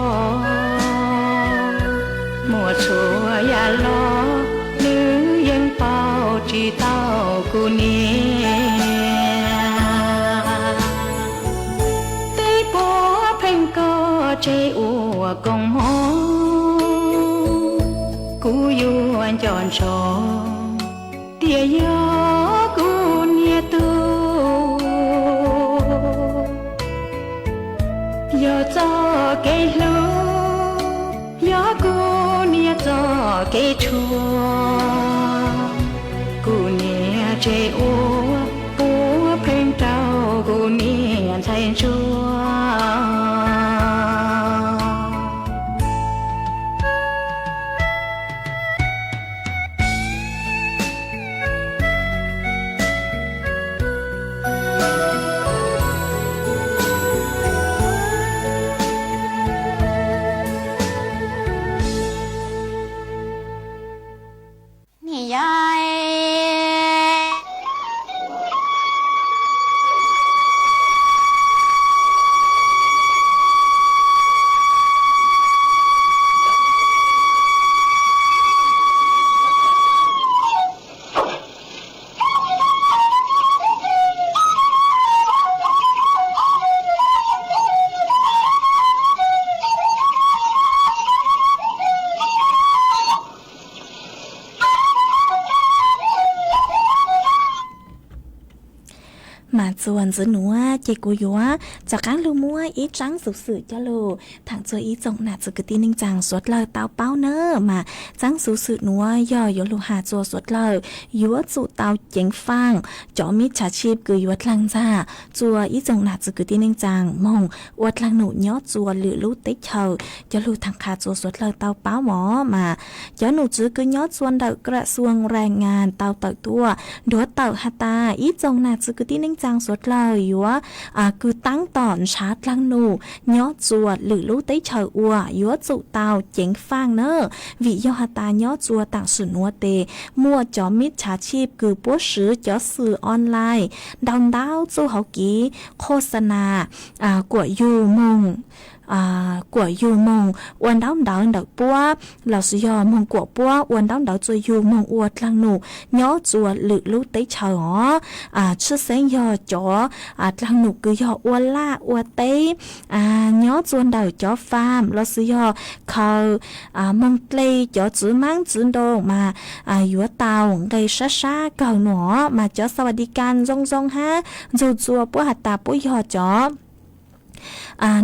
mùa chùa ya lo nữ dân bao chỉ tao cu nia tây bố phanh co chê ua công hó กูอยู่อันจอนชอเตียยอกูเนี่ยตูยอจอเกลูยอกูเนี่ยจอเกชัวกูเนี่ยเจโอปูเพลงเจ้ากูเนี่ยใจชัวmà chuồn giữa núa chỉ cú yếuจากการลูมัวอีจังสุสื่อจะลูทางตัวอีจงหนาจะกตีนึงจังสวดเลยเตาเป้าเนอมาจังสุสื่อนัวย่อยลูหาจัวสวดเลยยัวจุเตาเจ๋งฟังจอมิจฉาชีพคือยัวทลังจ้าจัวอีจงหนาจะกตีนึงจังมองวัดลังหนูย่อจัวหรือลูติ๊กเชอจะลูทางขาจัวสวดเลยเตาเป้าหมอมาจะหนูจื้อคือย่อจวนเดากระทรวงแรงงานเตาเต่าตัวดัวเต่าฮัตตาอีจงหนาจะกตีนึงจังสวดเลยยัวคือตั้งตอนชาร์จลังหนูย่อจวดหรือลูติ๊กเชออัวยัวจุเตาเจ๋งฟังเนอวิย่อฮัตตาย่อจัวต่างสุนัวเตมั่วจอมิจฉาชีพคือปัวซื้อจอสื่อออนไลน์ดาวดาวจูเขากีโฆษณากวยูมงกว่ายูมงวันดาวดาวดักปัวเราสิยอมงกว่าปัววันดาวดาวจะยูมงอวดลังหนูย่อจวดหรือลูกเต๋เฉอชื่อเสียงย่อจอลังหนูคือย่ออวดล่าอวดเต๋ย่อจวนดาวจอฟาร์มเราสิยอเขามงเตยจอจื้อมั่งจื้อโดมายัวเตาไกช้าเก่าหนอมาจอสวัสดิการจงฮะจูจัวปัวหัตตาปัวย่อจอ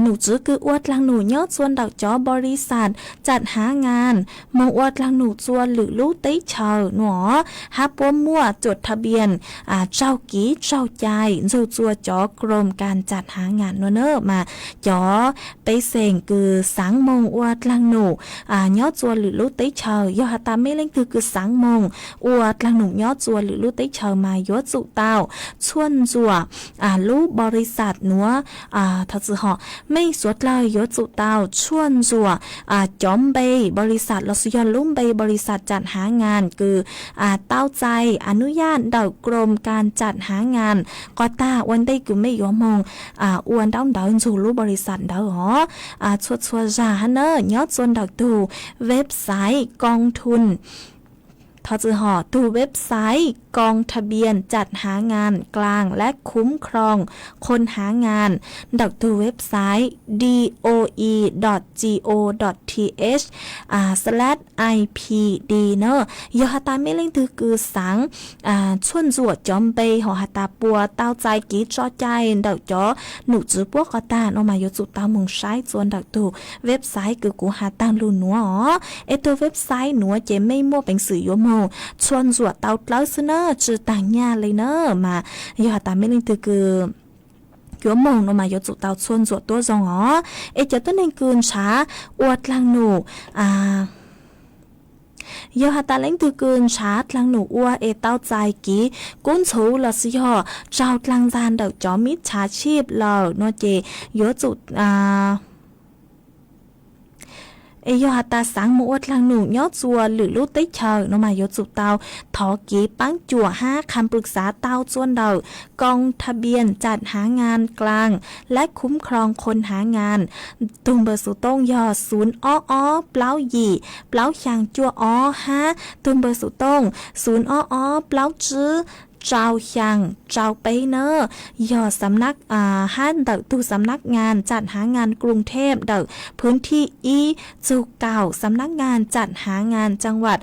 หนูจื้อคืออวดลังหนูย่อจวนดอกจอบริษัทจัดหางานมองอวดลังหนูจวนหรือลูกเต้เชอหนอฮับปัวมั่วจดทะเบียนเจ้ากี้เจ้าใจจูจัวจอกรมการจัดหางานเนอมาจอไปเส่งคือสังมงอวดลังหนูย่อจวนหรือลูกเต้เชอย่อหาตาไม่เล่นคือสังมงอวดลังหนูย่อจวนหรือลูกเต้เชอมาย่อจุเต้าชวนจัวลูกบริษัทหนัวทัศหอไม่สวดเลยยศจุเตาชวนจัวจอมเบย์บริษัทลสยอนลุ่มเบย์บริษัทจัดหางานคือเต้าใจอนุญาตดาวกรมการจัดหางานก็ตาวันได้คือไม่ยอมมองอวนดาวดาวจูรู้บริษัทดาวหอชัวจาฮะเนอยอดจนดาวดูเว็บไซต์กองทุนทอจือหอดูเว็บไซต์กองทะเบียนจัดหางานกลางและคุ้มครองคนหางานดักดูเว็บไซต์ doe.go.th/ipd เนอะยอหาตาไม่เล่นถือคือสังชวนจวดจอมเบย์หอหาตาปัวเต้าใจกีจอใจดักจอหนูจื้อพวกก็ตาออกมาอยู่จุดตามุงใช้จวนดักดูเว็บไซต์คือกูหาตังลูนัวตัวเว็บไซต์หนัวเจไม่มั่วเป็นสื่อยโมชวนจวดเต้าเล้าซเนอจือต่างญาเลยเนอะมายอหาตาไม่เล่นถือคือยัวมองลงมายัวจุเตาชวนจวดตัวจงจะต้นเองคืนช้าอวดลังหนูยอหาตาเล่งตือเกินชาร์ตลังหนูอัวเต้าใจกีก้นชูละสิยอเจ้าลังจานเดาจอมิจฉาชีพเราโนเจยัวจุยอหาตาสังมวดลังหนูยอดจัวหรือลูกเต้เชอนมายจุเตาถอกีปังจั่ว5คำปรึกษาเต้าจวนเดากองทะเบียนจัดหางานกลางและคุ้มครองคนหางานตุงเบอร์สุต้งยอ0อ้อเปล่าหยี่เปล่าชางจั่ว5ตุงเบอร์สุต้ง0อ้อเปล่าจื้อ เจ้ายังเจ้าไปเนอยอสำนักห้านเดอตูสำนักงานจัดหางานกรุงเทพเดอพื้นที่อีจูเก่าสำนักงานจัดหางานจังหวัด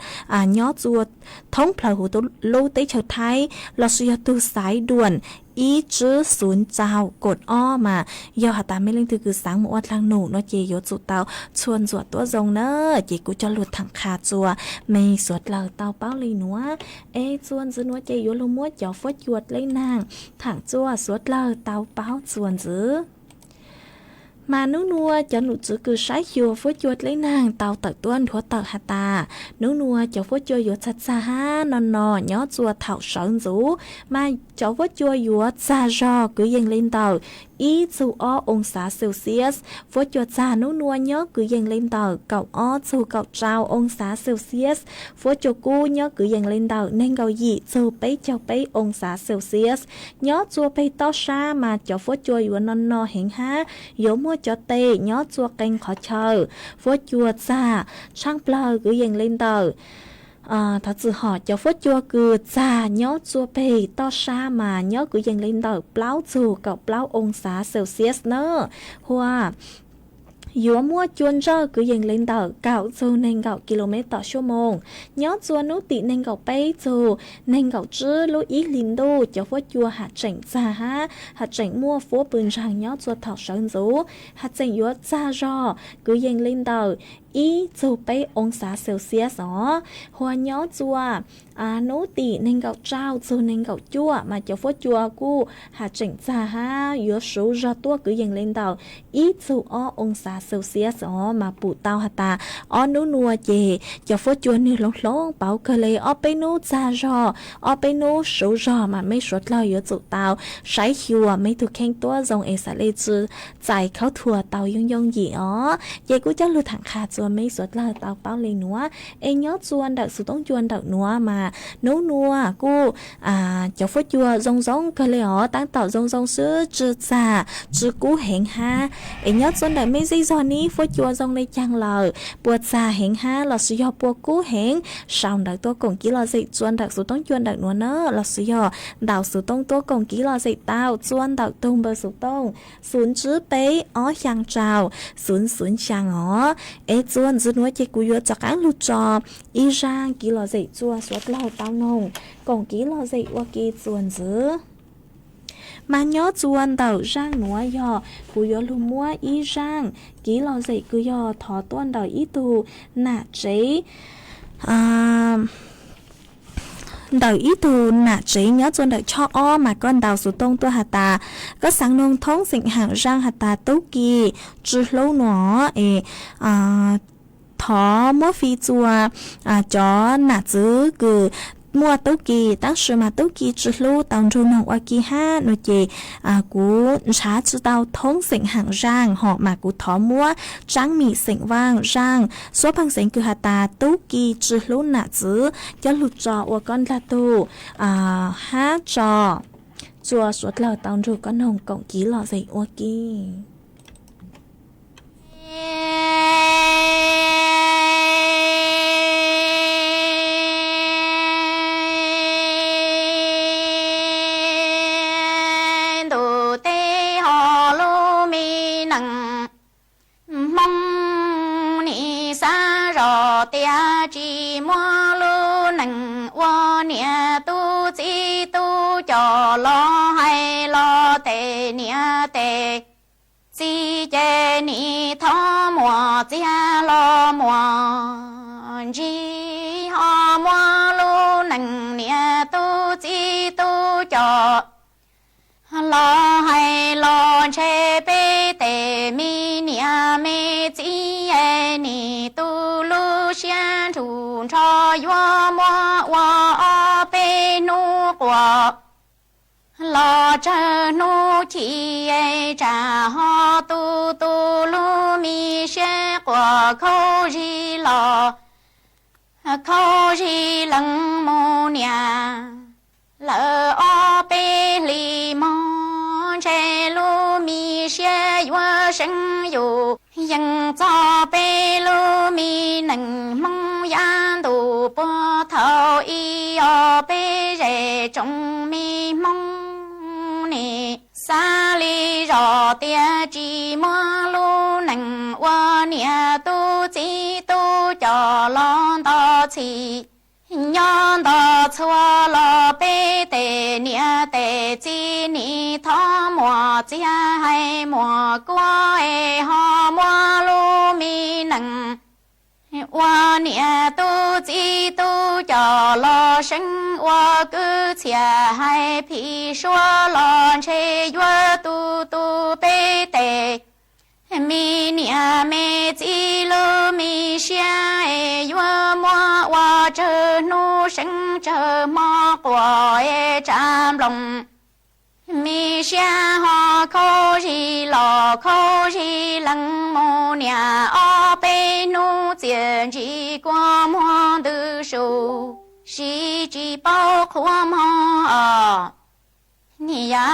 ย้อจวดท้องพลหูตุลูเตเฉไทยลอสยตูสายด่วนอีจื้อศูนย์เจ้ากดอ้อมายอหาตาไม่เล่นถือคือสังหมวดทางหนูเนาะเจโยจุเตาชวนจวดตัวทรงเนอเจกูจะหลุดถังคาจัวไม่สวดเหล่าเตาเป้าเลยหนัวชวนจื้อนัวเจโยลมัวจ่อฟดยวดเลยนางถังจัวสวดเหล่าเตาเป้าชวนจื้อมานัวจะหนูจื้อคือใช้หัวฟดยวดเลยนางเตาตักต้วนทัวตักหาตานัวจะฟดยวดอยู่ชัดซ่านอนย้อจัวเถ่าสอนจูมาจะฟดยวดอยู่ซาจอคือยังเล่นเตาอีจูอ้อองศาเซลเซียสฟดยวดจานัวย้อคือยังเล่นเตาเก่าอ้อจูเก่าเจ้าองศาเซลเซียสฟดยวกูย้อคือยังเล่นเตาเน่งเก่าหยี่จูไปเจ้าไปองศาเซลเซียสย้อจัวไปต่อชามาจะฟดยวดอยู่นอนเห็นฮะโยมัวcho tê nhó chua canh khó chờ phốt chua xa sang plơ cứ dành lên tờ thật sự họ cho phốt chua cứ xa nhó chua bề to xa mà nhó cứ dành lên tờ plau dù cậu plau ông xá Celsius nữa hoa Dúa mua chuôn rơ cứ dành lên tờ cạo dù nên gạo km/h nhó chua nú tị nên gạo bay dù nên gạo chư lũ ý linh đô cho phốt chua hạt chảnh xa ha hạt chảnh mua phố bừng rằng nhó chua thảo sơn rú hạt chảnh dúa xa rò cứ dành lên tờ ý dù bay ông xá Celsius đó hoa nhó chua nú tị nên gạo trao dù nên gạo chua mà cho phốt chua cu hạt chảnh xa ha dúa số rò tua cứ dành lên tờ ý dù ông xá Celsius mà phụ tao hả ta nú nua chè cho phốt chua như lông lông bảo cơ lê bên nú xa rò bên nú số rò mà mấy số lo yếu tụ tao sái hiu mấy thuộc khen tua dòng xả lê chư giải khảo thua tao yong gì chè cũng chắc lưu thẳng khá chua mấy số lo tao bảo lê núa nhớ chuan đặc sự tông chuan đặc núa mà nấu nua cô cho phốt chua dòng cơ lê tăng tạo dòng sữa chư xa chư cú hẹn ha nhớ chuan đặc mấy dây giò ní phốt chua dòng này chăng lờ buộc xa hẹn ha là sử dụng buộc cú hẹn sau đặc tua cổng ký là dây chuan đặc sự tông chuan đặc núa nơ là sử dụng đào sự tông tua cổng ký là dây tao chuan đặc tung bờ sự tông xuống chữ bé chàng trào xuống chàng chuan dư núa chê cú yếu cho các lụt trò y rang ký là dây chua suốt lâu tao nồng cổng ký là dây qua ký chuan dư mà nhớ chuan đầu rang núa yò cú yếu lù mua y rang ký là dây cú yếu thọ tuan đầu y tù nạ chế đầu ý tù nạ chế nhớ chuan đợi cho mà con đào số tông tua hạt ta có sáng nông thống sinh hàng rang hạt ta tấu kỳ chứ lâu nó thó mua phi chua cho nạ chứ cứ mua tấu kỳ当时嘛tấu kỳ之路当中呢我记哈nó chỉ cú trả chữ tao thống sinh hàng rang họ mà cú thó mua trắng mì sinh vang rang số bằng sinh cứ hạt ta tấu kỳ之路nạ chứ cho lụt trò của con là tu hát trò chùa suốt lờ tao rồi con hồng cộng ký lọ dậy ô kỳ tia chỉ mua lu nằng qua nia tu chỉ tu cho lo hay lo tệ nia tệ chỉ chế ni thọ mùa chia lo mùa chỉ họ mua lu nằng nia tu chỉ tu cho lo hay lo chế bê tệ mi nia mi chỉ ni tu lu xian thủ cho yo mo wa bê nu qua lo cha nu chi cha ho tu tu lu mi xie qua khâu ji lo khâu ji lăng mo nia lỡ o bê li mong che lu mi xie yo sinh yu yang cho bê lu mi nâng mong yan tu po thao y yo bê rê trong mi mong nì xa li rò tia chi mơ lu nâng wa nia tu chi tu cho lon to chi nhân đó chua lo bê tê nia tê chi ni thọ mùa chia hay mùa qua e ho mùa lu mi nâng wa nia tu chi tu cho lo sinh wa cứ chia hay phi xua lon chê yua tu tu bê tê mi nia mê chi lu mi xia e yua mua wa chơ nu sinh chơ mò của e cham lòng mi xia ho khô chi lò khô chi lăng mô nia o bê nu chiến chi qua mua tư su xì chi bao khoa mò nia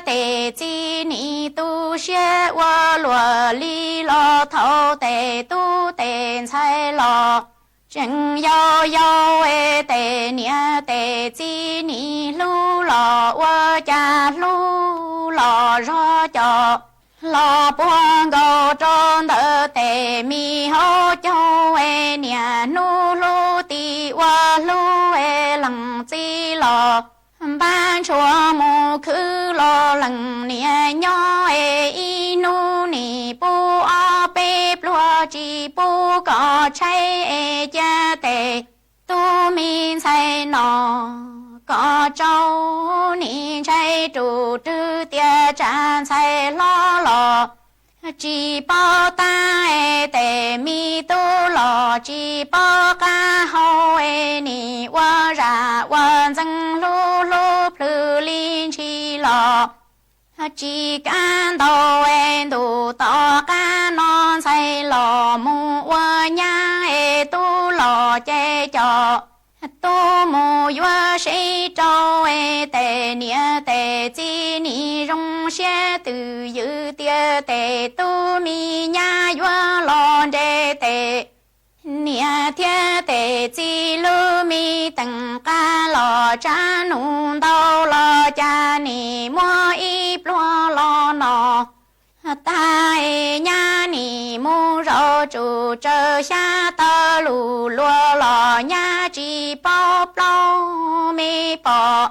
tê chi ni tu xie wa lua li lo thâu tê tu tê chai lo chân yao yao e tê nia tê chi ni lu lo wa cha lu lo ro cho lo buông go tròn đỡ tê mi ho cho e nia nu lu ti wa lu e lăng chi lo ban chua mù khứ lo lằng nia nhỏ e inu ni bu a bê plua chi bu có chay e cha tê tu min say nọ có châu ni chay trụ trư tia chan say lo lo chỉ bao ta e tê mi tu lo chỉ bao ca hậu e ni wa ra wa zeng lu lu plu lin chi lo chỉ can đầu e đủ to ca non say lo mu wa nha e tu lo che cho tu mu yua shi trâu e tê nia tê chi ni rong xie từ dư tia tê tu mi nha yua lon đê tê nia thia tê chi lu mi tầng ca lo cha nung đau lo cha ni mua y plua lo nọ ta e nha ni mu rô chu trơ xa tơ lù lùa lò nha chi bao plau mi bỏ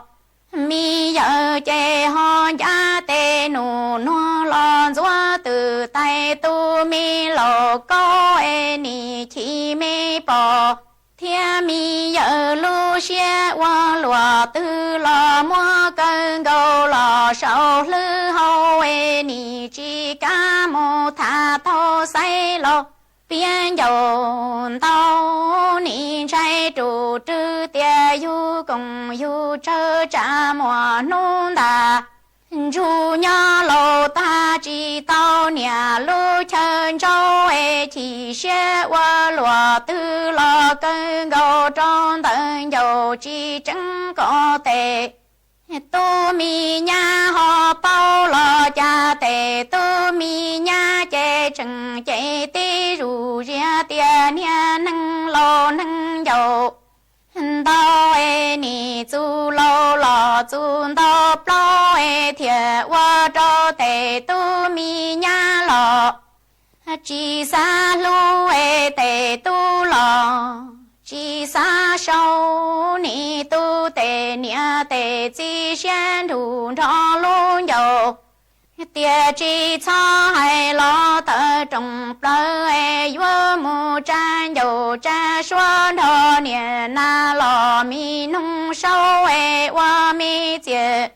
mi giờ chê ho ya tê nụ nó lon dua từ tay tu mi lò câu e ni chi mi bỏ thiên mi giờ lu xie wa lùa tư lò mua cơn gâu lò sầu lư hậu e ni chi ca mô tha thô say lò biên dầu tao ni trai trụ trư tia yu cùng yu trơ trả mùa nôn đà chú nhớ lô ta chỉ tao nhà lu chân châu e chỉ xe qua lùa tư lo cơn gầu trong tận dầu chỉ chẳng có tệ tu mi nha ho bao lo cha tệ tu mi nha chê chừng chê tí rù ria tia nia nâng lo nâng dầu tao e ni chu lo lo chu tao plo e thiệt qua cho tệ tu mi nha lo chỉ xa lu e tệ tu lo chỉ xa sâu ni tu tệ nia tệ chỉ xuyên đủ cho luôn dầu tia chỉ cho hay lo tờ trồng plơ e vua mù trang dầu cha xuân thọ nia na lo mi nông sâu e qua mi chia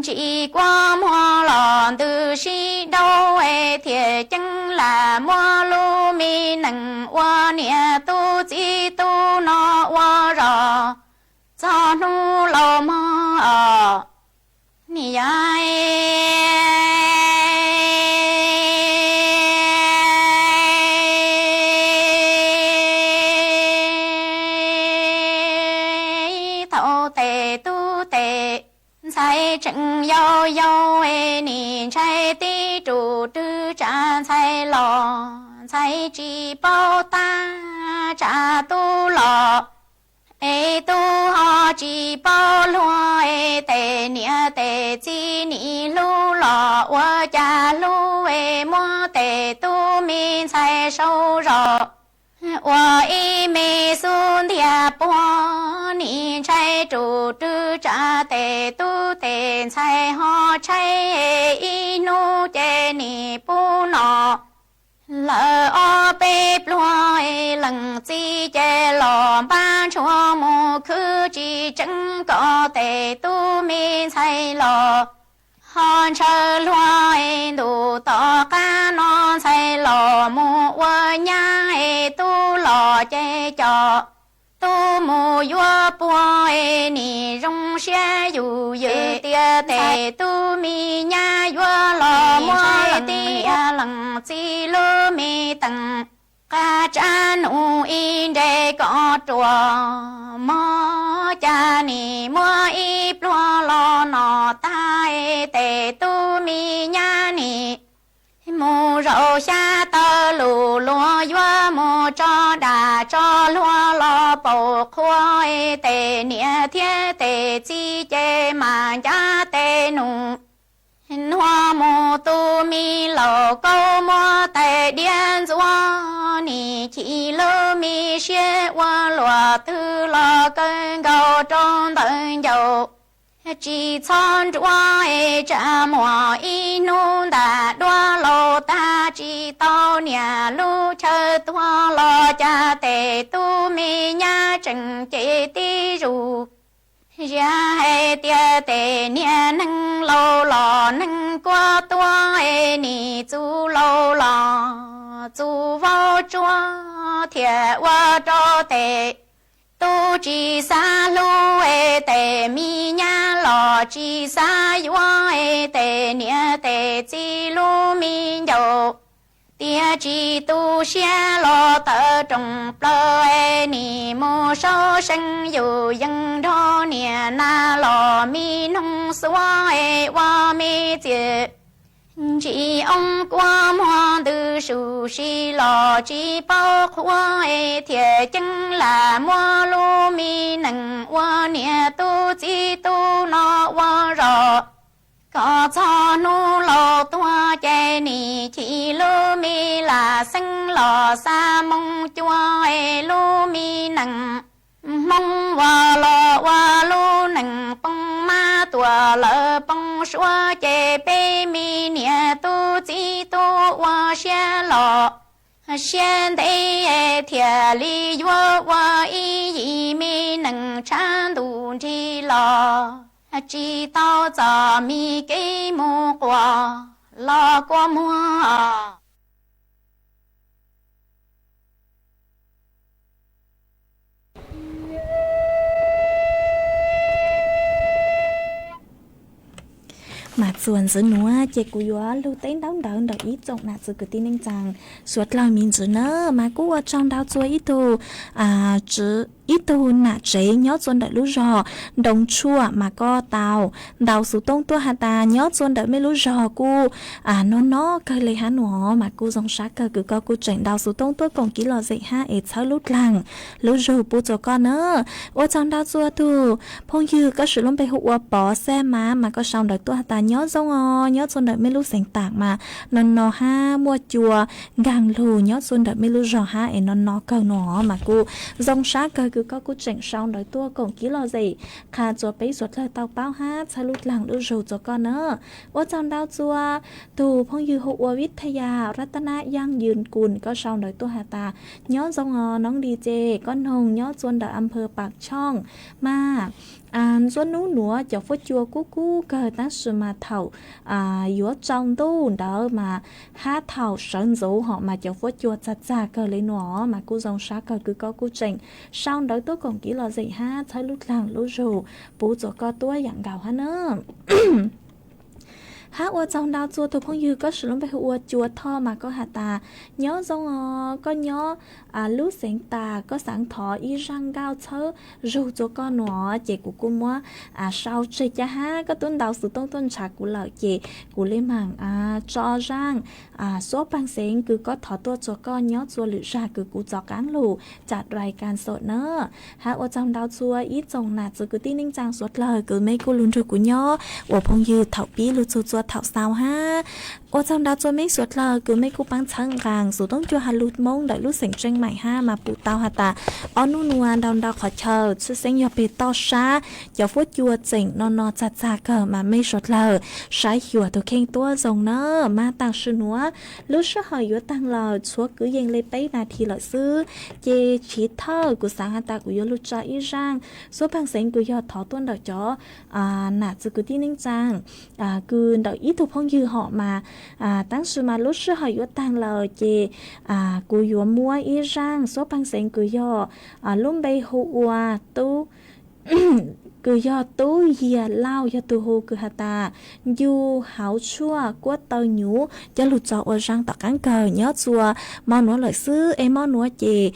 chỉ qua mua lòn từ si đâu e thiệt chân là mua lu mi nằng qua nia tu chỉ tu nó qua rò cho nu lo mơ nia thâu 正悠悠哎，你才的主的站才老，才只包大扎都老。哎，都好几包罗哎，得年得几年路了，我家路哎没得都民才收入，我一没送的包，你才住住家得都得才好才一路的你不恼。lỡ o bê ploi lần chi chê lò ban chua mù khứ chỉ chân có tề tu mi thay lò hòn chờ loài đủ tỏ ca non thay lò mù ua nhá tu lò chê cho tu mù yua bùa nì rong xe dù dư tia tề tu mi nhá yua lò mua tia lần chi lô mi tầng ca cha nụ in đề có chùa mò cha nì mua y plua lò nọ tai tề tu mi nhá nì mù rau xa tơ lù lúa yua mù cho đà cho lúa lò bầu khoai tề nia thiên tề chi chê mà giá tề nụ hoa mù tu mi lầu câu mua tề điên dùa nì chỉ lơ mi xế hoa lùa tư lò cân gầu trong tận dầu chỉ chọn chúa cha mùa in nôn đã đoa lô ta chỉ tao nhà lu chờ tua lò cha tề tu mi nha trần chế ti ru ra hay tia tề nia nâng lô lò nâng qua tua nì chu lô lò chu vào chúa thiệt qua cho tề tu chỉ sa lu tề mi nha lò chỉ sa yua tề nia tề chỉ lu mi dầu tia chỉ tu xe lò tờ trồng plơ nì mô sâu sinh dù dân đô nia na lò mi nông xóa hoa mi chê chỉ ông qua hoa từ su si lò chỉ bao khoa thiệt chân là mua lu mi nâng hoa nia tu chỉ tu nó hoa rò có cho nu lò tua chê nì chỉ lu mi là sinh lò sa mong chua lu mi nâng mong hoa lu nâng bông ma tua lỡ bông xua chê bê mi nia tu chỉ tu hoa xe lò xuyên đây thiệt lý vua hoa y mi nâng chan tu chi lò chỉ tao cho mi cái mua quà lo qua mua màส่วนสนัวเจกุยัวลูเต้นดาวดาวดอกอีจงน่ะจะกตินึงจังสวดเรามีจืเนอมากูว่าจังดาวจัวอีตูจือีตูน่ะเจย้อจนได้รู้รอดงชั่วมาก็เตาดาวสู่ต้งตัวหาตาย้อจนได้ไม่รู้รอกูน้อเคยเลยหาหนอมากูสงสักคือก็กูเจ๋งดาวสู่ต้งตัวกงกิโลเซห้าเอเช้าลุดหลังรู้รูปูจก็เนอว่าจังดาวจัวตูพงยือก็สุดลงไปหัวปอแซ่มาก็ช่างได้ตัวหาตาย้อจงย้อจนได้ไม่รู้เสียงตากมานอห้ามัวจัวกังลูย้อจนได้ไม่รู้รอห้าเอนนอเกินหนอมากูสงสักคือก็กูเจ๋งช่างได้ตัวกงกิโลเซคาจัวไปสวดเลยเตาเป้าห้าใช้ลุดหลังรู้รูจก็เนอว่าจังดาวจัวตูพงยือหัววิทยารัตนยั่งยืนกุลก็ช่างได้ตัวหาตาย้อจงน้องดีเจก็นงย้อจนได้อำเภอปากช่องมาส่วนนู้นหนัวจะฟัดจัวกู้เกิดตั้งสมาเท่ายัวจองตู้เดิมมาห้าเท่าเสินจูhọ màจะฟัดจัวจัดเกิดเลยหนัวมากู้จงชักเกิดคือก็กู้เจ๋งช่างเดิมตัวของกี่หล่อใส่ห้าใช้ลุดหลังลุดรูปูจะก็ตัวอย่างเก่าฮะเนอะ há ua trong đào chua thuộc phong dư có sử dụng về ua chua thọ mà có hạt tà nhớ trong có nhớ lú sáng tà có sáng thọ y răng gao chớ rượu cho con nó chị của cô mua sau chơi cha ha có tuân đào sự tôn trà của lợi chị của lên mảng cho răng số bằng sáng cứ có thọ tua cho con nhớ chua lửa ra cứ cụ cho cán lù chặt rายcan sốt nữa há ua trong đào chua ít trong nạt rồi cứ tin ninh trang suốt lời cứ mấy cô luôn rồi của nhớ ua phong dư thảo bí lu chua thảo sao ha ua trong đào chua mấy suốt lời cứ mấy cô băng chân gàng sốต้องchua hà lụt mông đợi lút sành tranh mày ha mà phụ tao hả ta onu nua đào khỏi chờ sư sinh yo bị to xa giờ phút chua chỉnh nó chặt cờ mà mấy suốt lời sai hiểu tôi khen tua dòng nó mà tăng sư nữa lúc sư hỏi yo tăng lời chúa cứ dành lấy bấy là thì lợi sư chê chỉ thơ của sáng hả ta của yo lút cho ý rang số bằng sinh của yo thọ tuân đợi chó nà chứ cứ tin ninh trang cứ đợi ý thuộc phong dư họ mà tăng sư mà lúc sư hỏi yo tăng lời chê của yo mua ý rang số bằng sinh của yo luôn bay hùa tu cứ do tú dìa lao do tu hù cứ hạt ta du hảo chua của tàu nhú cho lụt cho ở răng tạc cán cờ nhớ chua mò núa lợi sư em mò núa chì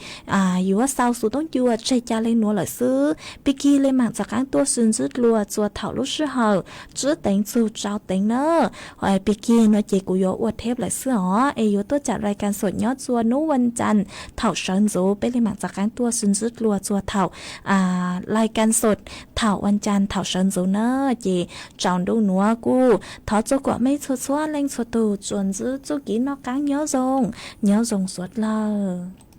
dù sau số tông chua chạy cha lên núa lợi sư biki lên mạng tạc cán tua xuyên rứt lùa chua thảo lúc sư hờ chứ tính chua trao tính nữa hỏi biki nó chỉ của yo uất thép lợi sư hả ai yo tôi trả lại can sổ nhớ chua nú văn chăn thảo sơn dấu bên lên mạng tạc cán tua xuyên rứt lùa chua thảo lại can sổ thảoวันจันทร์เถาเชิญจูเนอจีจองดูหนัวกูทอจูกว่าไม่ชัวเล่งชัวตูจวนจื้อจูกี้นอกกางเยอะจงสวดเลย